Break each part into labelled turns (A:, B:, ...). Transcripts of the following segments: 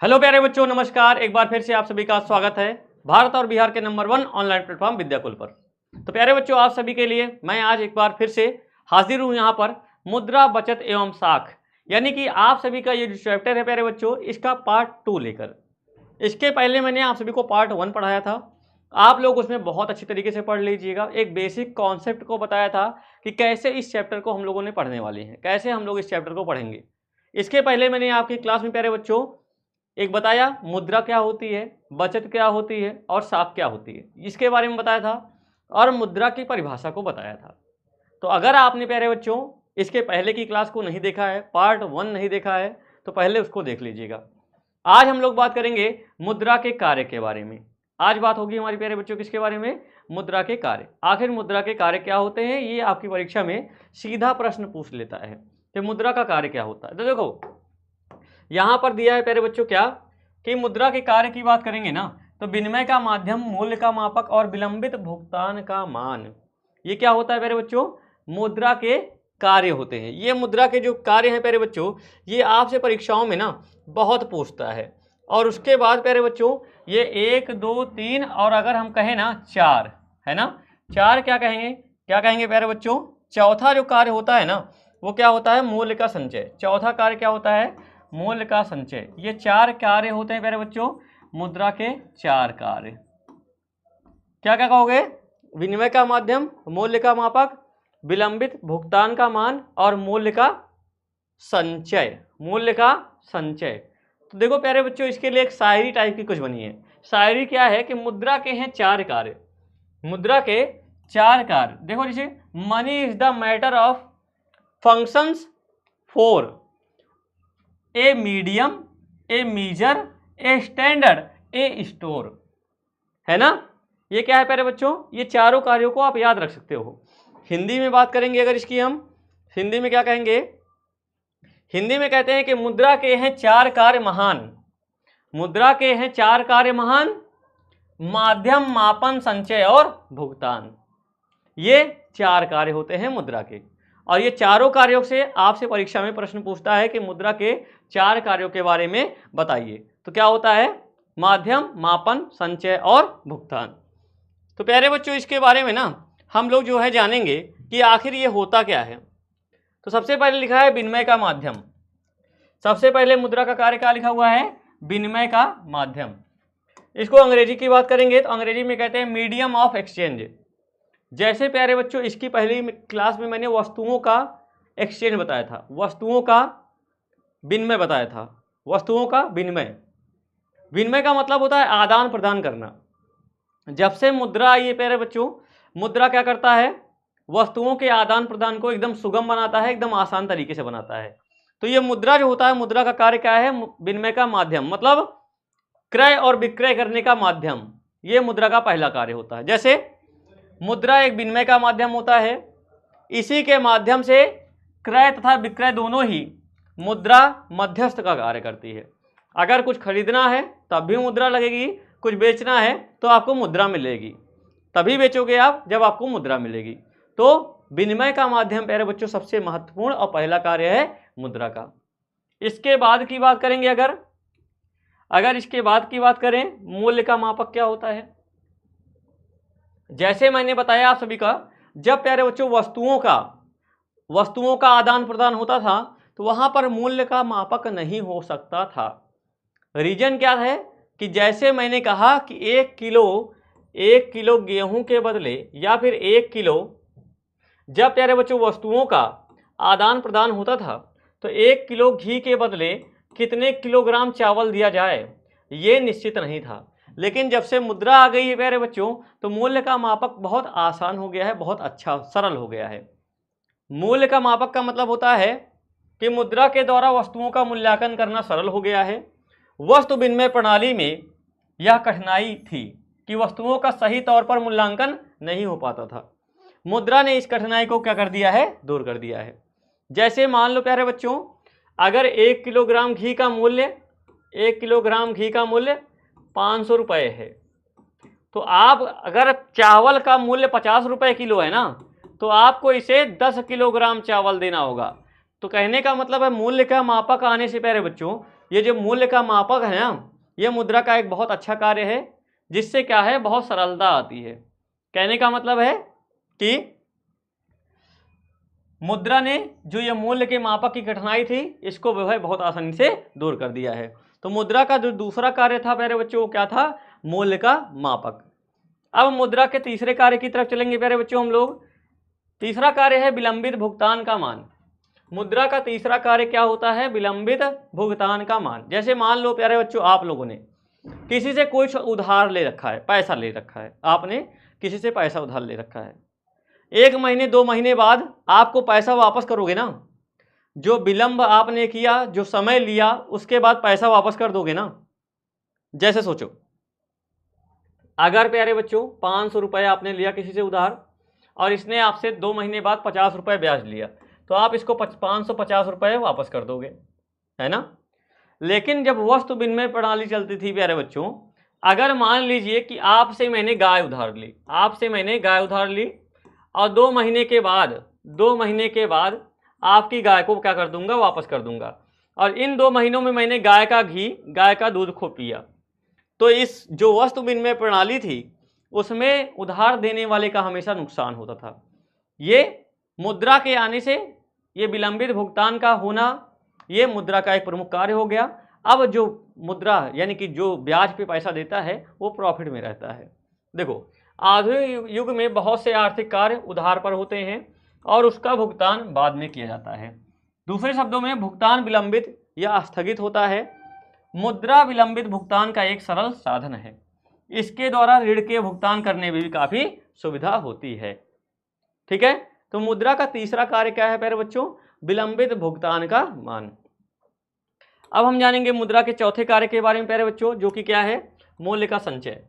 A: Hello प्यारे बच्चों, नमस्कार। एक बार फिर से आप सभी का स्वागत है भारत और बिहार के नंबर 1 ऑनलाइन प्लेटफॉर्म विद्याकुल पर। तो प्यारे बच्चों, आप सभी के लिए मैं आज एक बार फिर से हाजिर हूँ यहाँ पर मुद्रा बचत एवं साख, यानी कि आप सभी का ये जो चैप्टर है प्यारे बच्चों, इसका पार्ट 2 लेकर। इसके पहले मैंने आप सभी को पार्ट 1 पढ़ाया था। आप लोग उसमें बहुत अच्छी तरीके से पढ़ लीजिएगा। एक बेसिक कॉन्सेप्ट को बताया था कि कैसे इस चैप्टर को हम लोगों ने पढ़ने वाले हैं, कैसे हम लोग इस चैप्टर को पढ़ेंगे। इसके पहले मैंने आपकी क्लास में प्यारे बच्चों एक बताया मुद्रा क्या होती है, बचत क्या होती है और साख क्या होती है, इसके बारे में बताया था और मुद्रा की परिभाषा को बताया था। तो अगर आपने प्यारे बच्चों इसके पहले की क्लास को नहीं देखा है, पार्ट 1 नहीं देखा है, तो पहले उसको देख लीजिएगा। आज हम लोग बात करेंगे मुद्रा के कार्य के बारे में। आज बात होगी हमारी प्यारे बच्चों किसके बारे में? मुद्रा के कार्य। आखिर मुद्रा के कार्य क्या होते हैं, ये आपकी परीक्षा में सीधा प्रश्न पूछ लेता है कि मुद्रा का कार्य क्या होता है। तो देखो यहाँ पर दिया है प्यारे बच्चों क्या कि मुद्रा के कार्य की बात करेंगे ना, तो विनिमय का माध्यम, मूल्य का मापक और विलंबित भुगतान का मान, ये क्या होता है प्यारे बच्चों? मुद्रा के कार्य होते हैं। ये मुद्रा के जो कार्य हैं प्यारे बच्चों, ये आपसे परीक्षाओं में ना बहुत पूछता है। और उसके बाद प्यारे बच्चों ये 1 2 3 और अगर हम कहें ना 4 है ना, 4 क्या कहेंगे? क्या कहेंगे प्यारे बच्चों? चौथा जो कार्य होता है ना, वो क्या होता है? मूल्य का संचय। चौथा कार्य क्या होता है? मूल्य का संचय। ये 4 कार्य होते हैं प्यारे बच्चों, मुद्रा के 4 कार्य। क्या क्या कहोगे? विनिमय का माध्यम, मूल्य का मापक, विलंबित भुगतान का मान और मूल्य का संचय। मूल्य का संचय। तो देखो प्यारे बच्चों, इसके लिए एक शायरी टाइप की कुछ बनी है। शायरी क्या है कि मुद्रा के हैं 4 कार्य। मुद्रा के 4 कार्य देखो, जैसे money is the matter of functions for a medium, a measure, a standard, a store, है ना। ये क्या है प्यारे बच्चों? ये चारों कार्यों को आप याद रख सकते हो। हिंदी में बात करेंगे अगर इसकी हम, हिंदी में क्या कहेंगे? हिंदी में कहते हैं कि मुद्रा के हैं 4 कार्य महान। मुद्रा के हैं 4 कार्य महान, माध्यम, मापन, संचय और भुगतान। ये 4 कार्य होते हैं मुद्रा के। और ये चारों कार्यों से आपसे परीक्षा में प्रश्न पूछता है कि मुद्रा के 4 कार्यों के बारे में बताइए। तो क्या होता है? माध्यम, मापन, संचय और भुगतान। तो प्यारे बच्चों, इसके बारे में ना हम लोग जो है जानेंगे कि आखिर ये होता क्या है। तो सबसे पहले लिखा है विनिमय का माध्यम। सबसे पहले मुद्रा का कार्य क्या लिखा हुआ है? विनिमय का माध्यम। इसको अंग्रेजी की बात करेंगे तो अंग्रेजी में कहते हैं मीडियम ऑफ एक्सचेंज। जैसे प्यारे बच्चों इसकी पहली क्लास में मैंने वस्तुओं का एक्सचेंज बताया था, वस्तुओं का विनिमय बताया था। वस्तुओं का विनिमय, विनिमय का मतलब होता है आदान प्रदान करना। जब से मुद्रा आई है प्यारे बच्चों, मुद्रा क्या करता है? वस्तुओं के आदान प्रदान को एकदम सुगम बनाता है, एकदम आसान तरीके से बनाता है। तो ये मुद्रा जो होता है, मुद्रा का कार्य क्या है? विनिमय का माध्यम, मतलब क्रय और विक्रय करने का माध्यम। ये मुद्रा का पहला कार्य होता है। जैसे मुद्रा एक विनिमय का माध्यम होता है, इसी के माध्यम से क्रय तथा विक्रय दोनों ही मुद्रा मध्यस्थ का कार्य करती है। अगर कुछ खरीदना है तब भी मुद्रा लगेगी, कुछ बेचना है तो आपको मुद्रा मिलेगी, तभी बेचोगे आप जब आपको मुद्रा मिलेगी। तो विनिमय का माध्यम प्यारे बच्चों सबसे महत्वपूर्ण और पहला कार्य है मुद्रा का। इसके बाद की बात करेंगे, अगर इसके बाद की बात करें, मूल्य का मापक क्या होता है? जैसे मैंने बताया आप सभी का, जब प्यारे बच्चों वस्तुओं का आदान प्रदान होता था तो वहां पर मूल्य का मापक नहीं हो सकता था। रीजन क्या है कि जैसे मैंने कहा कि 1 किलो गेहूं के बदले या फिर 1 किलो, जब प्यारे बच्चों वस्तुओं का आदान प्रदान होता था तो 1 किलो घी के बदले कितने किलोग्राम चावल दिया जाए ये निश्चित नहीं था। लेकिन जब से मुद्रा आ गई है प्यारे बच्चों, तो मूल्य का मापक बहुत आसान हो गया है, बहुत अच्छा सरल हो गया है। मूल्य का मापक का मतलब होता है कि मुद्रा के द्वारा वस्तुओं का मूल्यांकन करना सरल हो गया है। वस्तु विनिमय प्रणाली में यह कठिनाई थी कि वस्तुओं का सही तौर पर मूल्यांकन नहीं हो पाता था। मुद्रा ने इस कठिनाई को क्या कर दिया है? दूर कर दिया है। जैसे मान लो प्यारे बच्चों, अगर 1 किलोग्राम घी का मूल्य 500 रुपये है, तो आप अगर चावल का मूल्य 50 रुपये किलो है ना, तो आपको इसे 10 किलोग्राम चावल देना होगा। तो कहने का मतलब है मूल्य का मापक आने से प्यारे बच्चों ये जो मूल्य का मापक है ना, ये मुद्रा का एक बहुत अच्छा कार्य है, जिससे क्या है, बहुत सरलता आती है। कहने का मतलब है कि मुद्रा ने जो ये मूल्य के मापक की कठिनाई थी, इसको जो है बहुत आसानी से दूर कर दिया है। तो मुद्रा का जो दूसरा कार्य था प्यारे बच्चों, वो क्या था, मूल्य का मापक। अब मुद्रा के तीसरे कार्य की तरफ चलेंगे प्यारे बच्चों हम लोग। तीसरा कार्य है विलंबित भुगतान का मान। मुद्रा का तीसरा कार्य क्या होता है, विलंबित भुगतान का मान। जैसे मान लो प्यारे बच्चों, आप लोगों ने किसी से कुछ उधार ले रखा है, पैसा ले रखा है, आपने किसी से पैसा उधार ले रखा है। 1 महीने 2 महीने बाद आपको पैसा वापस करोगे ना, जो विलंब आपने किया, जो समय लिया, उसके बाद पैसा वापस कर दोगे ना। जैसे सोचो, अगर प्यारे बच्चों 500 रुपये आपने लिया किसी से उधार, और इसने आपसे 2 महीने बाद 50 रुपये ब्याज लिया, तो आप इसको 550 रुपये वापस कर दोगे, है ना। लेकिन जब वस्तु विनिमय प्रणाली चलती थी प्यारे बच्चों, अगर मान लीजिए कि आपसे मैंने गाय उधार ली, और 2 महीने के बाद आपकी गाय को क्या कर दूंगा, वापस कर दूंगा, और इन 2 महीनों में मैंने गाय का घी, गाय का दूध खूब पिया, तो इस जो वस्तु विनिमय प्रणाली थी, उसमें उधार देने वाले का हमेशा नुकसान होता था। ये मुद्रा के आने से, ये विलंबित भुगतान का होना, ये मुद्रा का एक प्रमुख कार्य हो गया। अब जो मुद्रा यानी कि जो ब्याज पे पैसा देता है, वो प्रॉफिट में रहता है। देखो, आधुनिक युग में बहुत से आर्थिक कार्य उधार पर होते हैं और उसका भुगतान बाद में किया जाता है। दूसरे शब्दों में, भुगतान विलंबित या स्थगित होता है। मुद्रा विलंबित भुगतान का एक सरल साधन है। इसके द्वारा ऋण के भुगतान करने में भी काफी सुविधा होती है। ठीक है, तो मुद्रा का तीसरा कार्य क्या है प्यारे बच्चों, विलंबित भुगतान का मान। अब हम जानेंगे मुद्रा के चौथे कार्य के बारे में प्यारे बच्चों, जो कि क्या है, मूल्य का संचय।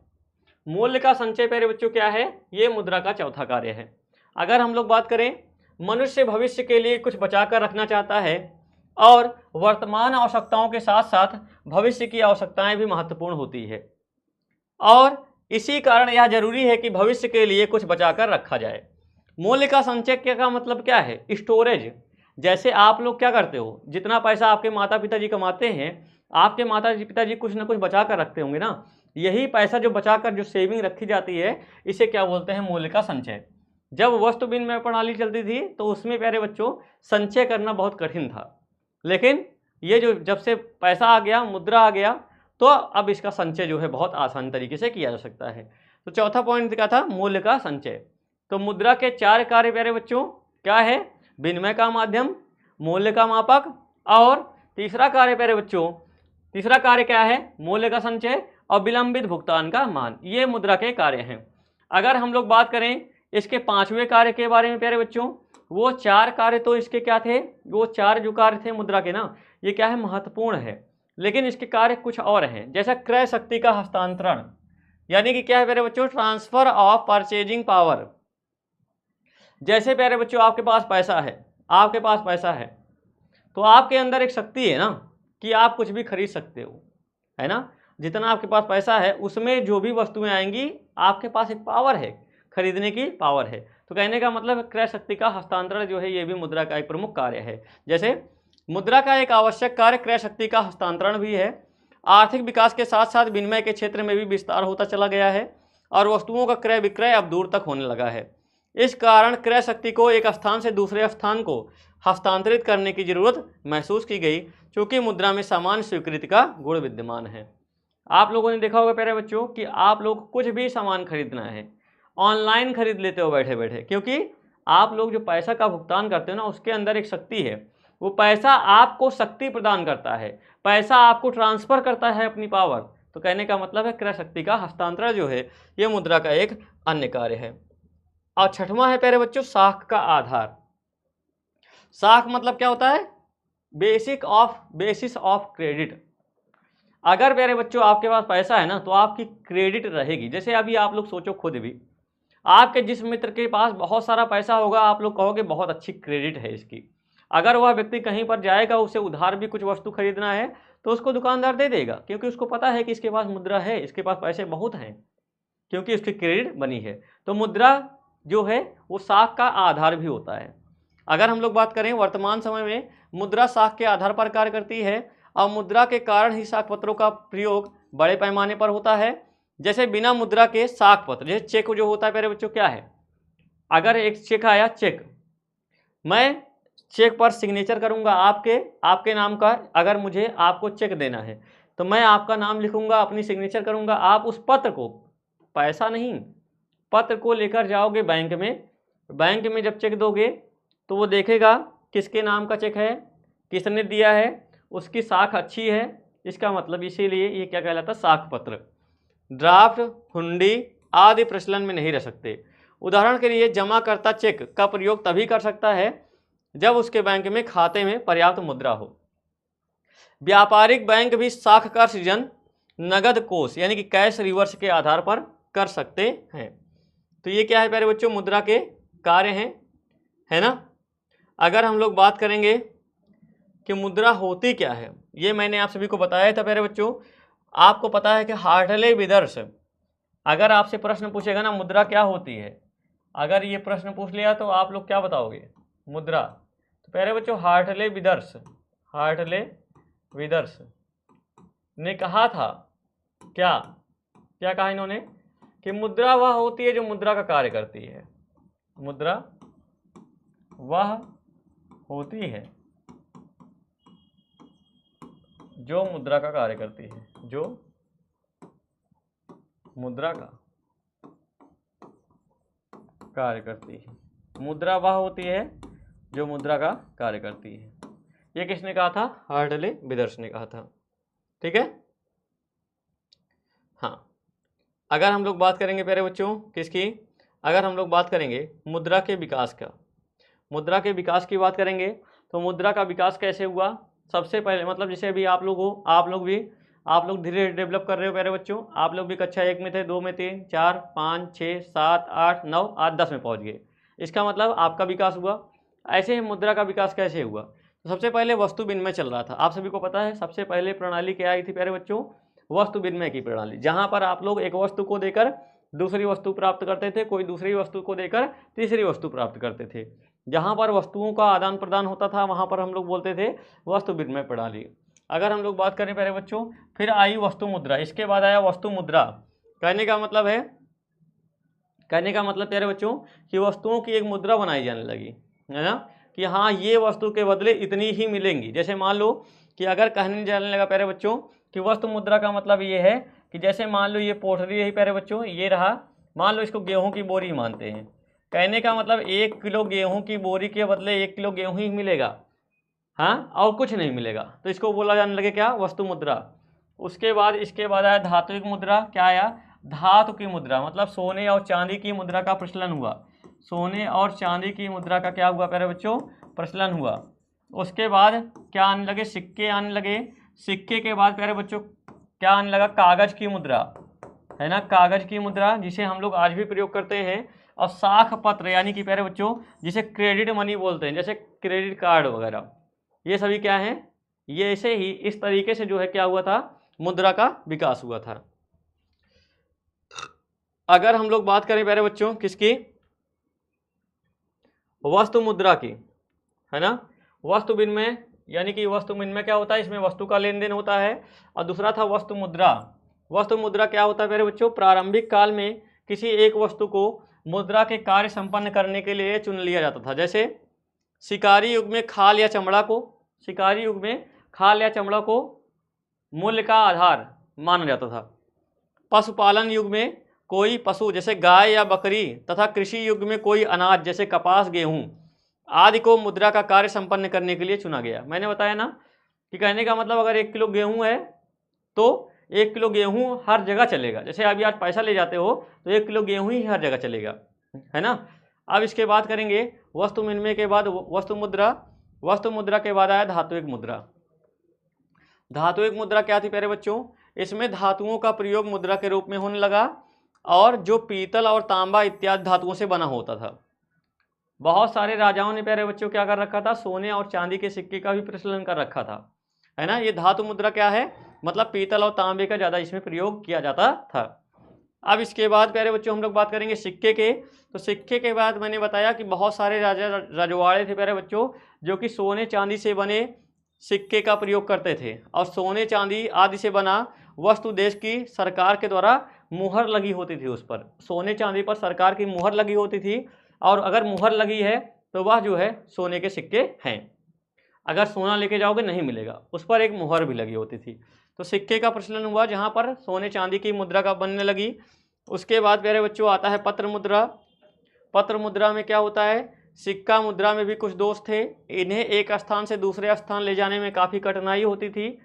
A: मूल्य का संचय प्यारे बच्चों क्या है, ये मुद्रा का चौथा कार्य है। अगर हम लोग बात करें, मनुष्य भविष्य के लिए कुछ बचाकर रखना चाहता है, और वर्तमान आवश्यकताओं के साथ साथ भविष्य की आवश्यकताएं भी महत्वपूर्ण होती है, और इसी कारण यह जरूरी है कि भविष्य के लिए कुछ बचाकर रखा जाए। मूल्य का संचय का मतलब क्या है, स्टोरेज। जैसे आप लोग क्या करते हो, जितना पैसा आपके माता पिताजी कमाते हैं, आपके माता पिताजी कुछ ना कुछ बचा कर रखते होंगे ना। यही पैसा जो बचाकर जो सेविंग रखी जाती है, इसे क्या बोलते हैं, मूल्य का संचय। जब वस्तु विनिमय प्रणाली चलती थी, तो उसमें प्यारे बच्चों संचय करना बहुत कठिन था, लेकिन ये जो जब से पैसा आ गया, मुद्रा आ गया, तो अब इसका संचय जो है बहुत आसान तरीके से किया जा सकता है। तो चौथा पॉइंट क्या था, मूल्य का संचय। तो मुद्रा के 4 कार्य प्यारे बच्चों क्या है, विनिमय का माध्यम, मूल्य का मापक, और तीसरा कार्य प्यारे बच्चों, तीसरा कार्य क्या है, मूल्य का संचय और विलंबित भुगतान का मान। ये मुद्रा के कार्य हैं। अगर हम लोग बात करें इसके 5वें कार्य के बारे में प्यारे बच्चों, वो 4 कार्य तो इसके क्या थे, वो 4 जो कार्य थे मुद्रा के ना, ये क्या है, महत्वपूर्ण है, लेकिन इसके कार्य कुछ और हैं। जैसा क्रय शक्ति का हस्तांतरण, यानी कि क्या है प्यारे बच्चों, ट्रांसफर ऑफ परचेजिंग पावर। जैसे प्यारे बच्चों आपके पास पैसा है, तो आपके अंदर एक शक्ति है ना, कि आप कुछ भी खरीद सकते हो, है ना। जितना आपके पास पैसा है, उसमें जो भी वस्तुएं आएंगी, आपके पास एक पावर है, खरीदने की पावर है। तो कहने का मतलब क्रय शक्ति का हस्तांतरण जो है, ये भी मुद्रा का एक प्रमुख कार्य है। जैसे मुद्रा का एक आवश्यक कार्य क्रय शक्ति का हस्तांतरण भी है। आर्थिक विकास के साथ साथ विनिमय के क्षेत्र में भी विस्तार होता चला गया है, और वस्तुओं का क्रय विक्रय अब दूर तक होने लगा है। इस कारण क्रय शक्ति को एक स्थान से दूसरे स्थान को हस्तांतरित करने की जरूरत महसूस की गई, क्योंकि मुद्रा में सामान्य स्वीकृति का गुण विद्यमान है। आप लोगों ने देखा होगा प्यारे बच्चों कि आप लोग कुछ भी सामान खरीदना है, ऑनलाइन खरीद लेते हो बैठे बैठे, क्योंकि आप लोग जो पैसा का भुगतान करते हो ना, उसके अंदर एक शक्ति है। वो पैसा आपको शक्ति प्रदान करता है, पैसा आपको ट्रांसफर करता है अपनी पावर। तो कहने का मतलब है क्रय शक्ति का हस्तांतरण जो है, ये मुद्रा का एक अन्य कार्य है। और छठवां है प्यारे बच्चों, साख का आधार। साख मतलब क्या होता है, बेसिस ऑफ क्रेडिट। अगर प्यारे बच्चों आपके पास पैसा है ना, तो आपकी क्रेडिट रहेगी। जैसे अभी आप लोग सोचो, खुद भी आपके जिस मित्र के पास बहुत सारा पैसा होगा, आप लोग कहोगे बहुत अच्छी क्रेडिट है इसकी। अगर वह व्यक्ति कहीं पर जाएगा, उसे उधार भी कुछ वस्तु खरीदना है, तो उसको दुकानदार दे देगा, क्योंकि उसको पता है कि इसके पास मुद्रा है, इसके पास पैसे बहुत हैं, क्योंकि उसकी क्रेडिट बनी है। तो मुद्रा जो है वो साख का आधार भी होता है। अगर हम लोग बात करें वर्तमान समय में, मुद्रा साख के आधार पर कार्य करती है। और मुद्रा के कारण ही साख पत्रों का प्रयोग बड़े पैमाने पर होता है। जैसे बिना मुद्रा के साख पत्र, जैसे चेक जो होता है प्यारे बच्चों क्या है, अगर एक चेक आया, चेक, मैं चेक पर सिग्नेचर करूंगा आपके नाम का, अगर मुझे आपको चेक देना है तो मैं आपका नाम लिखूंगा, अपनी सिग्नेचर करूंगा, आप उस पत्र को, पैसा नहीं, पत्र को लेकर जाओगे बैंक में, बैंक में जब चेक दोगे तो वो देखेगा किसके नाम का चेक है, किसने दिया है, उसकी साख अच्छी है, इसका मतलब इसीलिए ये क्या कहलाता है, साख पत्र। ड्राफ्ट, हुंडी आदि प्रचलन में नहीं रह सकते। उदाहरण के लिए जमाकर्ता चेक का प्रयोग तभी कर सकता है जब उसके बैंक में खाते में पर्याप्त मुद्रा हो। व्यापारिक बैंक भी साख का सृजन नगद कोष यानी कि कैश रिवर्स के आधार पर कर सकते हैं। तो ये क्या है प्यारे बच्चों, मुद्रा के कार्य हैं, है ना। अगर हम लोग बात करेंगे कि मुद्रा होती क्या है, ये मैंने आप सभी को बताया था प्यारे बच्चों। आपको पता है कि हार्टले विदर्स, अगर आपसे प्रश्न पूछेगा ना मुद्रा क्या होती है, अगर ये प्रश्न पूछ लिया तो आप लोग क्या बताओगे, मुद्रा। तो प्यारे बच्चों हार्टले विदर्स ने कहा था, क्या क्या कहा इन्होंने, कि मुद्रा वह होती है जो मुद्रा का कार्य करती है, मुद्रा वह होती है जो मुद्रा का कार्य करती है, जो मुद्रा का कार्य करती है, मुद्रा वह होती है जो मुद्रा का कार्य करती है। ये किसने कहा था, हार्टले विदर्स ने कहा था, ठीक है। हाँ, अगर हम लोग बात करेंगे प्यारे बच्चों किसकी, अगर हम लोग बात करेंगे मुद्रा के विकास का, मुद्रा के विकास की बात करेंगे तो मुद्रा का विकास कैसे हुआ। सबसे पहले मतलब जैसे अभी आप लोग हो, आप लोग धीरे धीरे डेवलप कर रहे हो प्यारे बच्चों, आप लोग भी कक्षा 1 में थे, 2 में थे, 4, 5, 6, 7, 8, 9, आज 10 में पहुंच गए, इसका मतलब आपका विकास हुआ। ऐसे ही मुद्रा का विकास कैसे हुआ, तो सबसे पहले वस्तु विनिमय चल रहा था, आप सभी को पता है। सबसे पहले प्रणाली क्या आई थी प्यारे बच्चों, वस्तु विनिमय की प्रणाली, जहाँ पर आप लोग एक वस्तु को देकर दूसरी वस्तु प्राप्त करते थे, कोई दूसरी वस्तु को देकर तीसरी वस्तु प्राप्त करते थे। जहाँ पर वस्तुओं का आदान प्रदान होता था वहाँ पर हम लोग बोलते थे वस्तु विनिमय प्रणाली। अगर हम लोग बात करें प्यारे बच्चों, फिर आई वस्तु मुद्रा, इसके बाद आया वस्तु मुद्रा। कहने का मतलब प्यारे बच्चों कि वस्तुओं की एक मुद्रा बनाई जाने लगी, है ना, कि हाँ ये वस्तु के बदले इतनी ही मिलेंगी। जैसे मान लो कि अगर कहने जाने लगा प्यारे बच्चों कि वस्तु मुद्रा का मतलब ये है कि जैसे मान लो ये पोटली है प्यारे बच्चों, ये रहा, मान लो इसको गेहूं की बोरी मानते हैं, कहने का मतलब 1 किलो गेहूं की बोरी के बदले 1 किलो गेहूं ही मिलेगा, हाँ, और कुछ नहीं मिलेगा, तो इसको बोला जाने लगे क्या, वस्तु मुद्रा। उसके बाद इसके बाद आया धात्विक मुद्रा। क्या आया, धातु की मुद्रा, मतलब सोने और चांदी की मुद्रा का प्रचलन हुआ, सोने और चांदी की मुद्रा का क्या हुआ प्यारे बच्चों, प्रचलन हुआ। उसके बाद क्या आने लगे, सिक्के आने लगे। सिक्के के बाद प्यारे बच्चों क्या आने लगा, कागज की मुद्रा, है ना, कागज की मुद्रा जिसे हम लोग आज भी प्रयोग करते हैं। और साख पत्र यानी कि प्यारे बच्चों जिसे क्रेडिट मनी बोलते हैं, जैसे क्रेडिट कार्ड वगैरह, ये सभी क्या हैं, ये ऐसे ही इस तरीके से जो है क्या हुआ था, मुद्रा का विकास हुआ था। अगर हम लोग बात करें प्यारे बच्चों किसकी, वस्तु मुद्रा की, है ना, वस्तु विनिमय, यानी कि वस्तु विनिमय क्या होता है, इसमें वस्तु का लेन देन होता है। और दूसरा था वस्तु मुद्रा। वस्तु मुद्रा क्या होता है प्यारे बच्चों, प्रारंभिक काल में किसी एक वस्तु को मुद्रा के कार्य संपन्न करने के लिए चुन लिया जाता था। जैसे शिकारी युग में खाल या चमड़ा को मूल्य का आधार माना जाता था। पशुपालन युग में कोई पशु जैसे गाय या बकरी तथा कृषि युग में कोई अनाज जैसे कपास, गेहूं आदि को मुद्रा का कार्य संपन्न करने के लिए चुना गया। मैंने बताया ना कि कहने का मतलब अगर 1 किलो गेहूं है तो 1 किलो गेहूं हर जगह चलेगा। जैसे अभी आज पैसा ले जाते हो तो 1 किलो गेहूं ही हर जगह चलेगा, है ना। अब इसके बाद करेंगे वस्तु विनिमय के बाद वस्तु मुद्रा के बाद आया धात्विक मुद्रा। धात्विक मुद्रा क्या थी प्यारे बच्चों, इसमें धातुओं का प्रयोग मुद्रा के रूप में होने लगा और जो पीतल और तांबा इत्यादि धातुओं से बना होता था। बहुत सारे राजाओं ने प्यारे बच्चों क्या कर रखा था, सोने और चांदी के सिक्के का भी प्रचलन कर रखा था, है ना। ये धातु मुद्रा क्या है, मतलब पीतल और तांबे का ज़्यादा इसमें प्रयोग किया जाता था। अब इसके बाद प्यारे बच्चों हम लोग बात करेंगे सिक्के के। तो सिक्के के बाद मैंने बताया कि बहुत सारे रजवाड़े थे प्यारे बच्चों जो कि सोने चांदी से बने सिक्के का प्रयोग करते थे और सोने चांदी आदि से बना वस्तु देश की सरकार के द्वारा मुहर लगी होती थी उस पर। सोने चांदी पर सरकार की मुहर लगी होती थी और अगर मुहर लगी है तो वह जो है सोने के सिक्के हैं। अगर सोना लेके जाओगे नहीं मिलेगा, उस पर एक मुहर भी लगी होती थी। तो सिक्के का प्रचलन हुआ जहाँ पर सोने चांदी की मुद्रा का बनने लगी। उसके बाद प्यारे बच्चों आता है पत्र मुद्रा। पत्र मुद्रा में क्या होता है, सिक्का मुद्रा में भी कुछ दोष थे, इन्हें एक स्थान से दूसरे स्थान ले जाने में काफ़ी कठिनाई होती थी,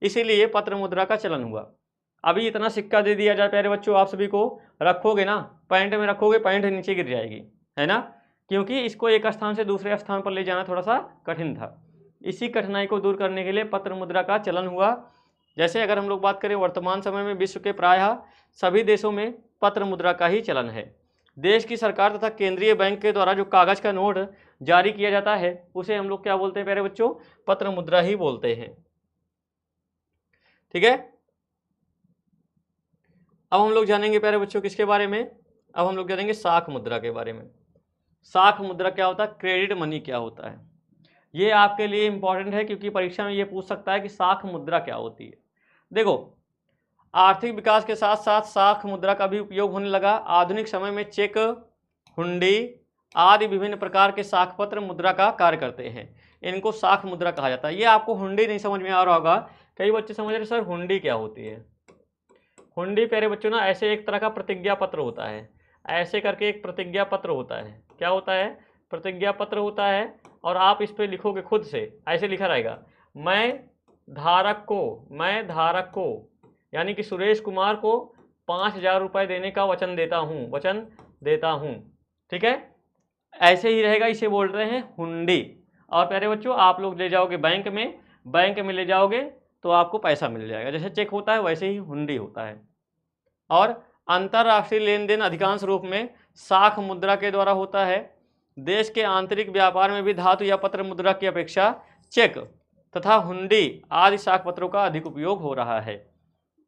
A: इसीलिए पत्र मुद्रा का चलन हुआ। अभी इतना सिक्का दे दिया जाए प्यारे बच्चों, आप सभी को रखोगे ना, पैंट में रखोगे, पैंट नीचे गिर जाएगी, है ना, क्योंकि इसको एक स्थान से दूसरे स्थान पर ले जाना थोड़ा सा कठिन था। इसी कठिनाई को दूर करने के लिए पत्र मुद्रा का चलन हुआ। जैसे अगर हम लोग बात करें वर्तमान समय में विश्व के प्रायः सभी देशों में पत्र मुद्रा का ही चलन है। देश की सरकार तथा केंद्रीय बैंक के द्वारा जो कागज़ का नोट जारी किया जाता है उसे हम लोग क्या बोलते हैं प्यारे बच्चों, पत्र मुद्रा ही बोलते हैं। ठीक है, अब हम लोग जानेंगे प्यारे बच्चों किसके बारे में, अब हम लोग जानेंगे साख मुद्रा के बारे में। साख मुद्रा क्या होता है, क्रेडिट मनी क्या होता है, ये आपके लिए इंपॉर्टेंट है क्योंकि परीक्षा में ये पूछ सकता है कि साख मुद्रा क्या होती है। देखो, आर्थिक विकास के साथ साथ साख मुद्रा का भी उपयोग होने लगा। आधुनिक समय में चेक, हुंडी आदि विभिन्न प्रकार के साख पत्र मुद्रा का कार्य करते हैं, इनको साख मुद्रा कहा जाता है। ये आपको हुंडी नहीं समझ में आ रहा होगा, कई बच्चे समझ रहे सर हुंडी क्या होती है। हुंडी प्यारे बच्चों ना ऐसे एक तरह का प्रतिज्ञा पत्र होता है, ऐसे करके एक प्रतिज्ञा पत्र होता है। क्या होता है, प्रतिज्ञा पत्र होता है, और आप इस पर लिखोगे खुद से, ऐसे लिखा रहेगा, मैं धारक को यानी कि सुरेश कुमार को 5,000 रुपये देने का वचन देता हूँ। ठीक है, ऐसे ही रहेगा, इसे बोल रहे हैं हुंडी। और प्यारे बच्चों आप लोग ले जाओगे बैंक में ले जाओगे तो आपको पैसा मिल जाएगा, जैसे चेक होता है वैसे ही हुंडी होता है। और अंतर्राष्ट्रीय लेन देन अधिकांश रूप में साख मुद्रा के द्वारा होता है। देश के आंतरिक व्यापार में भी धातु या पत्र मुद्रा की अपेक्षा चेक तथा हुंडी आदि साख पत्रों का अधिक उपयोग हो रहा है।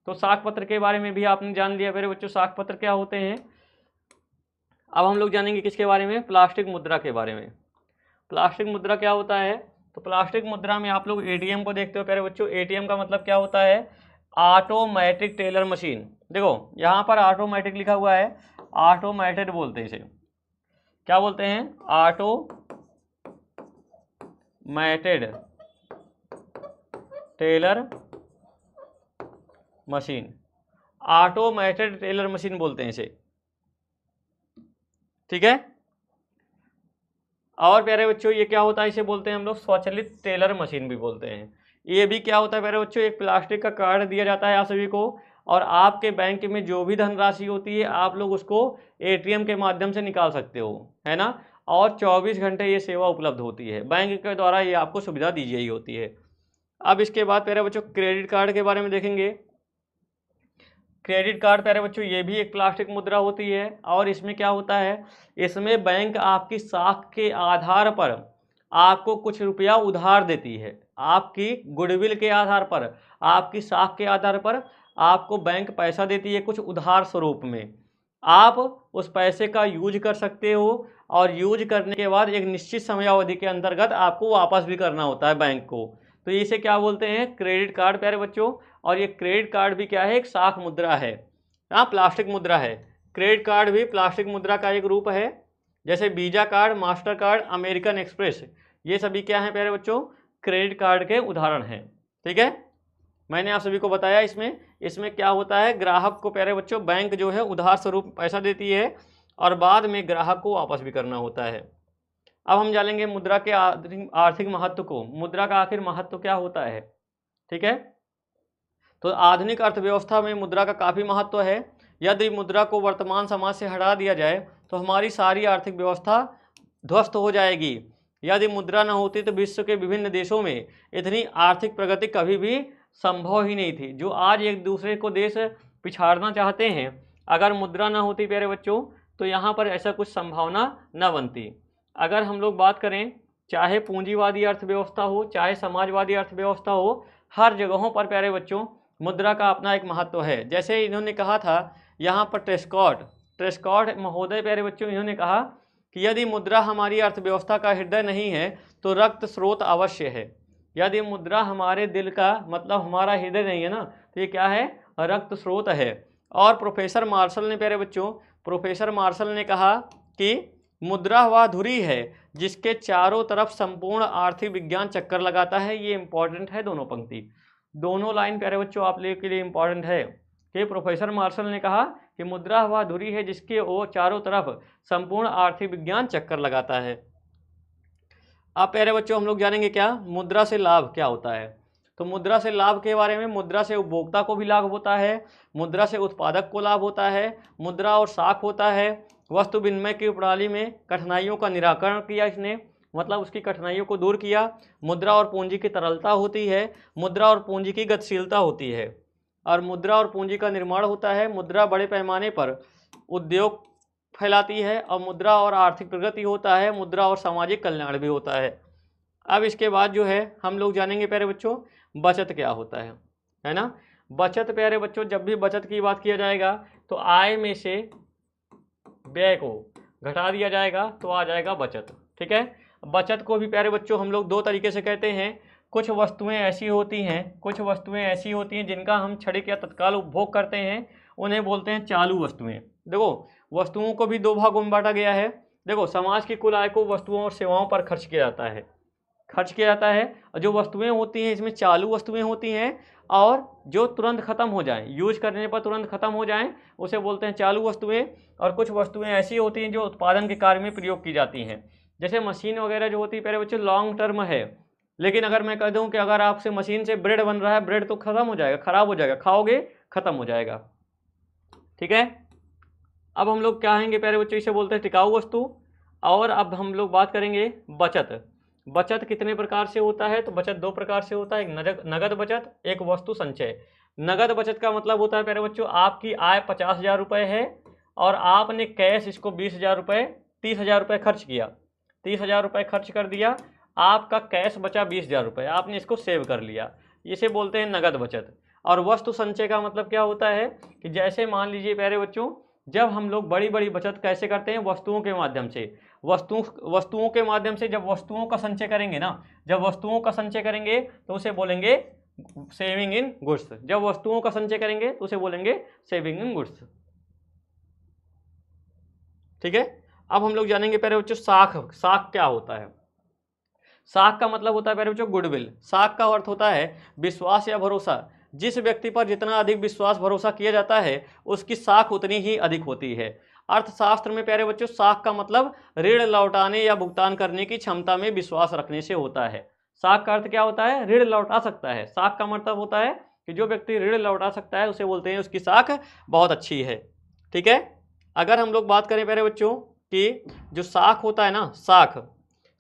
A: तो साख पत्र के बारे में भी आपने जान लिया मेरे बच्चों, साख पत्र क्या होते हैं। अब हम लोग जानेंगे किसके बारे में, प्लास्टिक मुद्रा के बारे में। प्लास्टिक मुद्रा क्या होता है, तो प्लास्टिक मुद्रा में आप लोग एटीएम को देखते हो प्यारे बच्चों। एटीएम का मतलब क्या होता है, ऑटोमेटिक टेलर मशीन। देखो यहाँ पर ऑटोमेटिक लिखा हुआ है, ऑटोमेटेड बोलते हैं इसे, क्या बोलते हैं, automated teller machine, automated teller machine बोलते हैं इसे। ठीक है, और प्यारे बच्चों ये क्या होता है, इसे बोलते हैं हम लोग स्वचालित टेलर मशीन भी बोलते हैं। ये भी क्या होता है प्यारे बच्चों, एक प्लास्टिक का कार्ड दिया जाता है आप सभी को, और आपके बैंक में जो भी धनराशि होती है आप लोग उसको एटीएम के माध्यम से निकाल सकते हो, है ना, और 24 घंटे ये सेवा उपलब्ध होती है, बैंक के द्वारा ये आपको सुविधा दी गई होती है। अब इसके बाद प्यारे बच्चों क्रेडिट कार्ड के बारे में देखेंगे। क्रेडिट कार्ड प्यारे बच्चों ये भी एक प्लास्टिक मुद्रा होती है, और इसमें क्या होता है, इसमें बैंक आपकी साख के आधार पर आपको कुछ रुपया उधार देती है, आपकी गुडविल के आधार पर, आपकी साख के आधार पर आपको बैंक पैसा देती है कुछ उधार स्वरूप में। आप उस पैसे का यूज कर सकते हो, और यूज करने के बाद एक निश्चित समयावधि के अंतर्गत आपको वापस भी करना होता है बैंक को। तो इसे क्या बोलते हैं, क्रेडिट कार्ड प्यारे बच्चों। और ये क्रेडिट कार्ड भी क्या है, एक साख मुद्रा है, हाँ प्लास्टिक मुद्रा है। क्रेडिट कार्ड भी प्लास्टिक मुद्रा का एक रूप है, जैसे visa card, master card, American express, ये सभी क्या हैं प्यारे बच्चों, क्रेडिट कार्ड के उदाहरण हैं। ठीक है, मैंने आप सभी को बताया इसमें क्या होता है, ग्राहक को प्यारे बच्चों बैंक जो है उधार स्वरूप पैसा देती है, और बाद में ग्राहक को वापस भी करना होता है। अब हम जानेंगे मुद्रा के आर्थिक महत्व को, मुद्रा का आखिर महत्व क्या होता है। ठीक है, तो आधुनिक अर्थव्यवस्था में मुद्रा का काफ़ी महत्व है। यदि मुद्रा को वर्तमान समाज से हटा दिया जाए तो हमारी सारी आर्थिक व्यवस्था ध्वस्त हो जाएगी। यदि मुद्रा न होती तो विश्व के विभिन्न देशों में इतनी आर्थिक प्रगति कभी भी संभव ही नहीं थी। जो आज एक दूसरे को देश पिछाड़ना चाहते हैं, अगर मुद्रा न होती प्यारे बच्चों तो यहाँ पर ऐसा कुछ संभावना न बनती। अगर हम लोग बात करें, चाहे पूंजीवादी अर्थव्यवस्था हो, चाहे समाजवादी अर्थव्यवस्था हो, हर जगहों पर प्यारे बच्चों मुद्रा का अपना एक महत्व है। जैसे इन्होंने कहा था यहाँ पर ट्रेस्कॉट महोदय प्यारे बच्चों, इन्होंने कहा कि यदि मुद्रा हमारी अर्थव्यवस्था का हृदय नहीं है तो रक्त स्रोत अवश्य है। यदि मुद्रा हमारे दिल का मतलब हमारा हृदय नहीं है ना, तो ये क्या है, रक्त स्रोत है। और प्रोफेसर मार्शल ने, प्यारे बच्चों, प्रोफेसर मार्शल ने कहा कि मुद्रा वह धुरी है जिसके चारों तरफ संपूर्ण आर्थिक विज्ञान चक्कर लगाता है। ये इंपॉर्टेंट है, दोनों पंक्ति, दोनों लाइन प्यारे बच्चों आप लोगों के लिए इंपॉर्टेंट है कि प्रोफेसर मार्शल ने कहा कि मुद्रा वह धुरी है जिसके वो चारों तरफ संपूर्ण आर्थिक विज्ञान चक्कर लगाता है। अब प्यारे बच्चों हम लोग जानेंगे क्या, मुद्रा से लाभ क्या होता है। तो मुद्रा से लाभ के बारे में, मुद्रा से उपभोक्ता को भी लाभ होता है, मुद्रा से उत्पादक को लाभ होता है, मुद्रा और साख होता है। वस्तु विनिमय की प्रणाली में कठिनाइयों का निराकरण किया इसने, मतलब उसकी कठिनाइयों को दूर किया। मुद्रा और पूंजी की तरलता होती है, मुद्रा और पूंजी की गतिशीलता होती है, और मुद्रा और पूंजी का निर्माण होता है। मुद्रा बड़े पैमाने पर उद्योग फैलाती है, और मुद्रा और आर्थिक प्रगति होता है, मुद्रा और सामाजिक कल्याण भी होता है। अब इसके बाद जो है हम लोग जानेंगे प्यारे बच्चों बचत क्या होता है ना। बचत प्यारे बच्चों, जब भी बचत की बात किया जाएगा तो आय में से व्यय को घटा दिया जाएगा तो आ जाएगा बचत, ठीक है। बचत को भी प्यारे बच्चों हम लोग दो तरीके से कहते हैं। कुछ वस्तुएं ऐसी होती हैं जिनका हम क्षणिक या तत्काल उपभोग करते हैं, उन्हें बोलते हैं चालू वस्तुएं। देखो वस्तुओं को भी दो भागों में बांटा गया है। देखो समाज की कुल आय को वस्तुओं और सेवाओं पर खर्च किया जाता है, और जो वस्तुएं होती हैं इसमें चालू वस्तुएं होती हैं, और जो तुरंत खत्म हो जाएं, यूज करने पर तुरंत खत्म हो जाएं, उसे बोलते हैं चालू वस्तुएं। और कुछ वस्तुएं ऐसी होती हैं जो उत्पादन के कार्य में प्रयोग की जाती हैं, जैसे मशीन वगैरह जो होती है प्यारे बच्चों लॉन्ग टर्म है। लेकिन अगर मैं कह दूं कि अगर आपसे मशीन से ब्रेड बन रहा है, ब्रेड तो खत्म हो जाएगा, खराब हो जाएगा, खाओगे खत्म हो जाएगा, ठीक है। अब हम लोग क्या कहेंगे प्यारे बच्चों, इसे बोलते हैं टिकाऊ वस्तु। और अब हम लोग बात करेंगे बचत। बचत कितने प्रकार से होता है, तो बचत दो प्रकार से होता है, एक नगद बचत, एक वस्तु संचय। नगद बचत का मतलब होता है प्यारे बच्चों, आपकी आय 50,000 रुपये है और आपने कैश इसको 20,000 रुपये 30,000 रुपये खर्च किया, 30,000 रुपये खर्च कर दिया, आपका कैश बचा 20,000 रुपये, आपने इसको सेव कर लिया, इसे बोलते हैं नगद बचत। और वस्तु संचय का मतलब क्या होता है कि जैसे मान लीजिए प्यारे बच्चों, जब हम लोग बड़ी बड़ी बचत कैसे करते हैं, वस्तुओं के माध्यम से, वस्तुओं के माध्यम से जब वस्तुओं का संचय करेंगे ना, जब वस्तुओं का संचय करेंगे तो उसे बोलेंगे सेविंग इन गुड्स। जब वस्तुओं का संचय करेंगे तो उसे बोलेंगे सेविंग इन गुड्स, ठीक है। अब हम लोग जानेंगे प्यारे बच्चों साख क्या होता है। साख का मतलब होता है प्यारे बच्चों गुडविल। साख का अर्थ होता है विश्वास या भरोसा। जिस व्यक्ति पर जितना अधिक विश्वास भरोसा किया जाता है उसकी साख उतनी ही अधिक होती है। अर्थशास्त्र में प्यारे बच्चों साख का मतलब ऋण लौटाने या भुगतान करने की क्षमता में विश्वास रखने से होता है। साख का अर्थ क्या होता है, ऋण लौटा सकता है। साख का मतलब होता है कि जो व्यक्ति ऋण लौटा सकता है उसे बोलते हैं उसकी साख बहुत अच्छी है, ठीक है। अगर हम लोग बात करें प्यारे बच्चों कि जो साख होता है ना,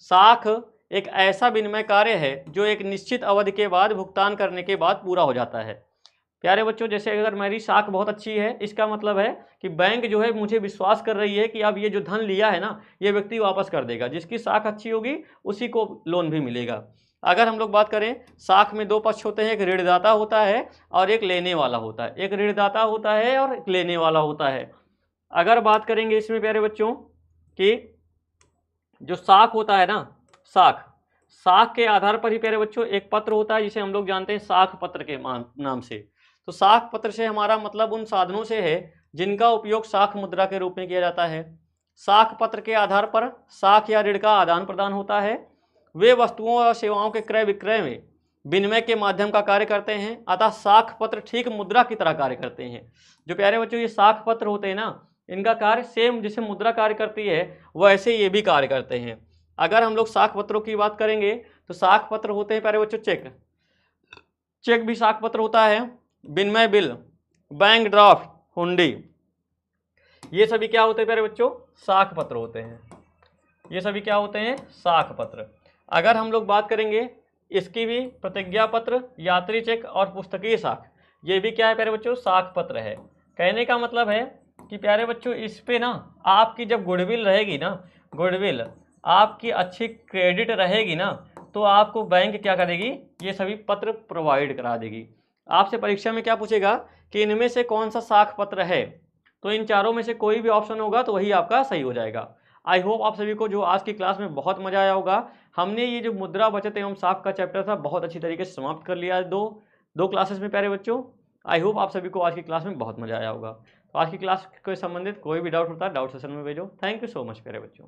A: साख एक ऐसा विनिमय कार्य है जो एक निश्चित अवधि के बाद भुगतान करने के बाद पूरा हो जाता है। प्यारे बच्चों जैसे अगर मेरी साख बहुत अच्छी है, इसका मतलब है कि बैंक जो है मुझे विश्वास कर रही है कि अब ये जो धन लिया है ना ये व्यक्ति वापस कर देगा। जिसकी साख अच्छी होगी उसी को लोन भी मिलेगा। अगर हम लोग बात करें, साख में दो पक्ष होते हैं, एक ऋणदाता होता है और एक लेने वाला होता है। एक ऋणदाता होता है और एक लेने वाला होता है। अगर बात करेंगे इसमें प्यारे बच्चों कि जो साख होता है ना, साख के आधार पर ही प्यारे बच्चों एक पत्र होता है जिसे हम लोग जानते हैं साख पत्र के नाम से। तो साख पत्र से हमारा मतलब उन साधनों से है जिनका उपयोग साख मुद्रा के रूप में किया जाता है। साख पत्र के आधार पर साख या ऋण का आदान प्रदान होता है। वे वस्तुओं और सेवाओं के क्रय विक्रय में विनिमय के माध्यम का कार्य करते हैं। अतः साख पत्र ठीक मुद्रा की तरह कार्य करते हैं। जो प्यारे बच्चों ये साख पत्र होते हैं ना, इनका कार्य सेम जैसे मुद्रा कार्य करती है वैसे ये भी कार्य करते हैं। अगर हम लोग साख पत्रों की बात करेंगे तो साख पत्र होते हैं प्यारे बच्चों चेक भी साख पत्र होता है, विनिमय बिल, बैंक ड्राफ्ट, हुंडी, ये सभी क्या होते हैं प्यारे बच्चों, साख पत्र होते हैं। ये सभी क्या होते हैं, साख पत्र। अगर हम लोग बात करेंगे इसकी भी, प्रतिज्ञा पत्र, यात्री चेक और पुस्तकीय साख, ये भी क्या है प्यारे बच्चों, साख पत्र है। कहने का मतलब है कि प्यारे बच्चों इस पे ना आपकी जब गुडविल रहेगी ना, गुडविल आपकी अच्छी क्रेडिट रहेगी ना, तो आपको बैंक क्या करेगी, ये सभी पत्र प्रोवाइड करा देगी। आपसे परीक्षा में क्या पूछेगा कि इनमें से कौन सा साख पत्र है, तो इन चारों में से कोई भी ऑप्शन होगा तो वही आपका सही हो जाएगा। आई होप आप सभी को जो आज की क्लास में बहुत मजा आया होगा। हमने ये जो मुद्रा बचत एवं साख का चैप्टर था बहुत अच्छी तरीके से समाप्त कर लिया है दो क्लासेस में प्यारे बच्चों। आई होप आप सभी को आज की क्लास में बहुत मजा आया होगा। तो आज की क्लास के संबंधित कोई भी डाउट होता है डाउट सेशन में भेजो। थैंक यू सो मच प्यारे बच्चों।